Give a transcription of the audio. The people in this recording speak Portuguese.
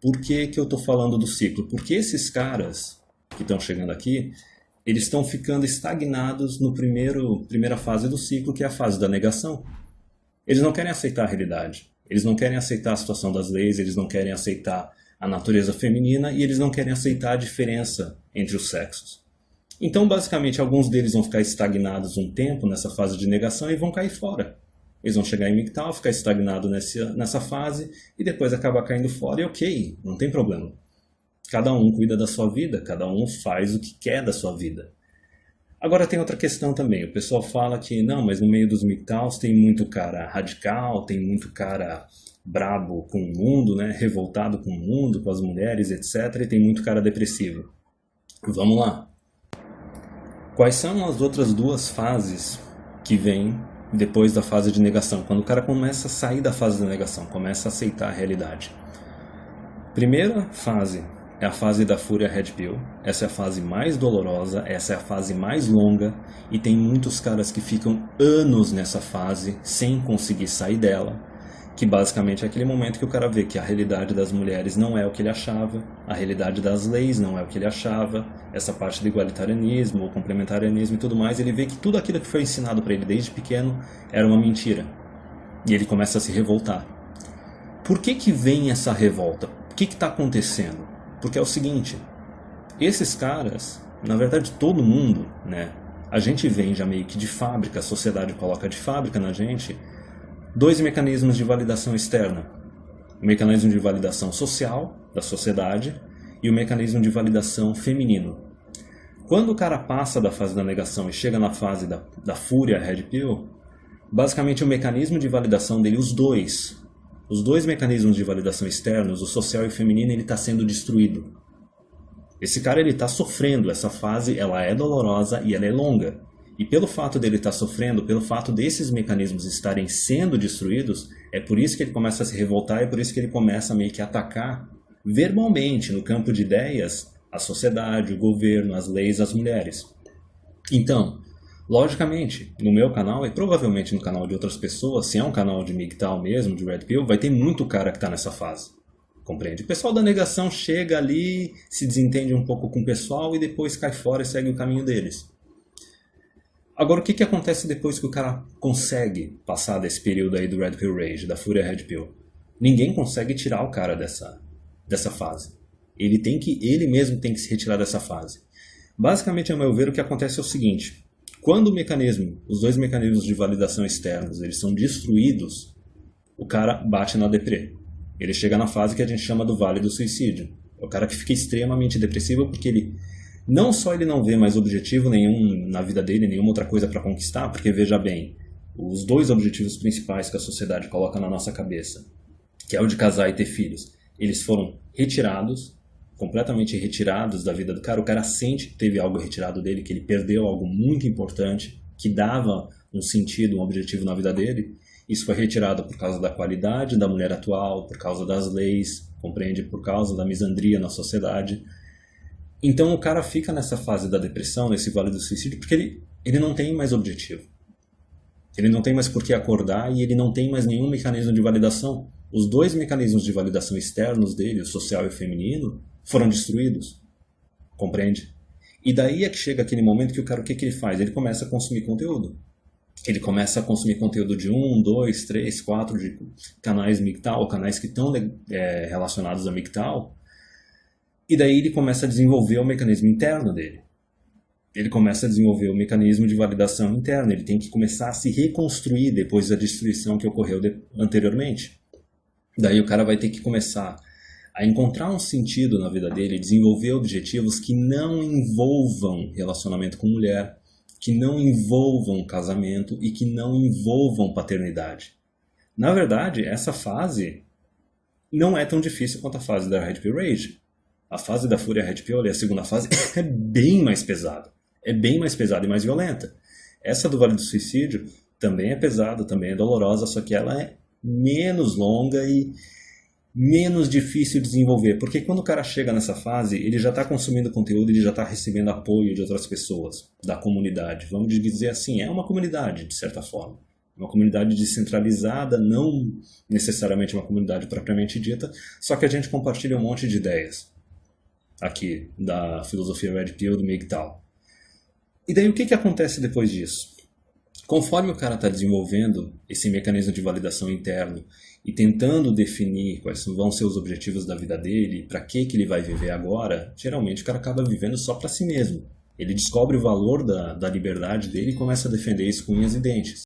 Por que que eu estou falando do ciclo? Porque esses caras que estão chegando aqui, eles estão ficando estagnados no primeira fase do ciclo, que é a fase da negação. Eles não querem aceitar a realidade. Eles não querem aceitar a situação das leis, eles não querem aceitar a natureza feminina e eles não querem aceitar a diferença entre os sexos. Então, basicamente, alguns deles vão ficar estagnados um tempo nessa fase de negação e vão cair fora. Eles vão chegar em MGTOW, ficar estagnado nessa fase e depois acabar caindo fora e ok, não tem problema. Cada um cuida da sua vida, cada um faz o que quer da sua vida. Agora tem outra questão também. O pessoal fala que não, mas no meio dos MGTOWs tem muito cara radical, tem muito cara brabo com o mundo, né? Revoltado com o mundo, com as mulheres, etc. E tem muito cara depressivo. Vamos lá. Quais são as outras duas fases que vêm depois da fase de negação? Quando o cara começa a sair da fase da negação, começa a aceitar a realidade. Primeira fase é a fase da fúria Red Pill. Essa é a fase mais dolorosa, essa é a fase mais longa e tem muitos caras que ficam anos nessa fase sem conseguir sair dela, que basicamente é aquele momento que o cara vê que a realidade das mulheres não é o que ele achava, a realidade das leis não é o que ele achava, essa parte do igualitarianismo, o complementarianismo e tudo mais, ele vê que tudo aquilo que foi ensinado para ele desde pequeno era uma mentira. E ele começa a se revoltar. Por que que vem essa revolta? O que está acontecendo? Porque é o seguinte, esses caras, na verdade todo mundo, né? A gente vem já meio que de fábrica, a sociedade coloca de fábrica na gente dois mecanismos de validação externa. O mecanismo de validação social da sociedade e o mecanismo de validação feminino. Quando o cara passa da fase da negação e chega na fase da fúria Red Pill, basicamente o mecanismo de validação dele, os dois mecanismos de validação externos, o social e o feminino, ele está sendo destruído. Esse cara ele está sofrendo, essa fase ela é dolorosa e ela é longa. E pelo fato dele estar sofrendo, pelo fato desses mecanismos estarem sendo destruídos, é por isso que ele começa a se revoltar, é por isso que ele começa meio que a atacar verbalmente, no campo de ideias, a sociedade, o governo, as leis, as mulheres. Então, logicamente, no meu canal e provavelmente no canal de outras pessoas, se é um canal de MGTOW mesmo, de Red Pill, vai ter muito cara que está nessa fase. Compreende? O pessoal da negação chega ali, se desentende um pouco com o pessoal e depois cai fora e segue o caminho deles. Agora, o que acontece depois que o cara consegue passar desse período aí do Red Pill Rage, da fúria Red Pill? Ninguém consegue tirar o cara dessa fase. Ele mesmo tem que se retirar dessa fase. Basicamente, a meu ver, o que acontece é o seguinte. Quando os dois mecanismos de validação externos, eles são destruídos, o cara bate na deprê. Ele chega na fase que a gente chama do vale do suicídio. É o cara que fica extremamente depressivo porque não só ele não vê mais objetivo nenhum na vida dele, nenhuma outra coisa para conquistar, porque veja bem, os dois objetivos principais que a sociedade coloca na nossa cabeça, que é o de casar e ter filhos, eles foram retirados, completamente retirados da vida do cara. O cara sente que teve algo retirado dele, que ele perdeu algo muito importante, que dava um sentido, um objetivo na vida dele. Isso foi retirado por causa da qualidade da mulher atual, por causa das leis, compreende? Por causa da misandria na sociedade. Então o cara fica nessa fase da depressão, nesse vale do suicídio, porque ele não tem mais objetivo. Ele não tem mais por que acordar e ele não tem mais nenhum mecanismo de validação. Os dois mecanismos de validação externos dele, o social e o feminino, foram destruídos. Compreende? E daí é que chega aquele momento que o cara, o que ele faz? Ele começa a consumir conteúdo. Ele começa a consumir conteúdo de 1, 2, 3, 4 de canais MGTOW, canais que estão relacionados a MGTOW. E daí ele começa a desenvolver o mecanismo interno dele. Ele começa a desenvolver o mecanismo de validação interna. Ele tem que começar a se reconstruir depois da destruição que ocorreu anteriormente. Daí o cara vai ter que começar a encontrar um sentido na vida dele, desenvolver objetivos que não envolvam relacionamento com mulher, que não envolvam casamento e que não envolvam paternidade. Na verdade, essa fase não é tão difícil quanto a fase da Red Pill Rage. A fase da fúria Red Pill, a segunda fase, é bem mais pesada. É bem mais pesada e mais violenta. Essa do Vale do Suicídio também é pesada, também é dolorosa, só que ela é menos longa e menos difícil de desenvolver. Porque quando o cara chega nessa fase, ele já está consumindo conteúdo, ele já está recebendo apoio de outras pessoas, da comunidade. Vamos dizer assim, é uma comunidade, de certa forma. Uma comunidade descentralizada, não necessariamente uma comunidade propriamente dita, só que a gente compartilha um monte de ideias aqui da filosofia Red Pill do MGTOW. E daí o que acontece depois disso? Conforme o cara está desenvolvendo esse mecanismo de validação interno e tentando definir quais vão ser os objetivos da vida dele, para que ele vai viver agora, geralmente o cara acaba vivendo só para si mesmo. Ele descobre o valor da liberdade dele e começa a defender isso com unhas e dentes.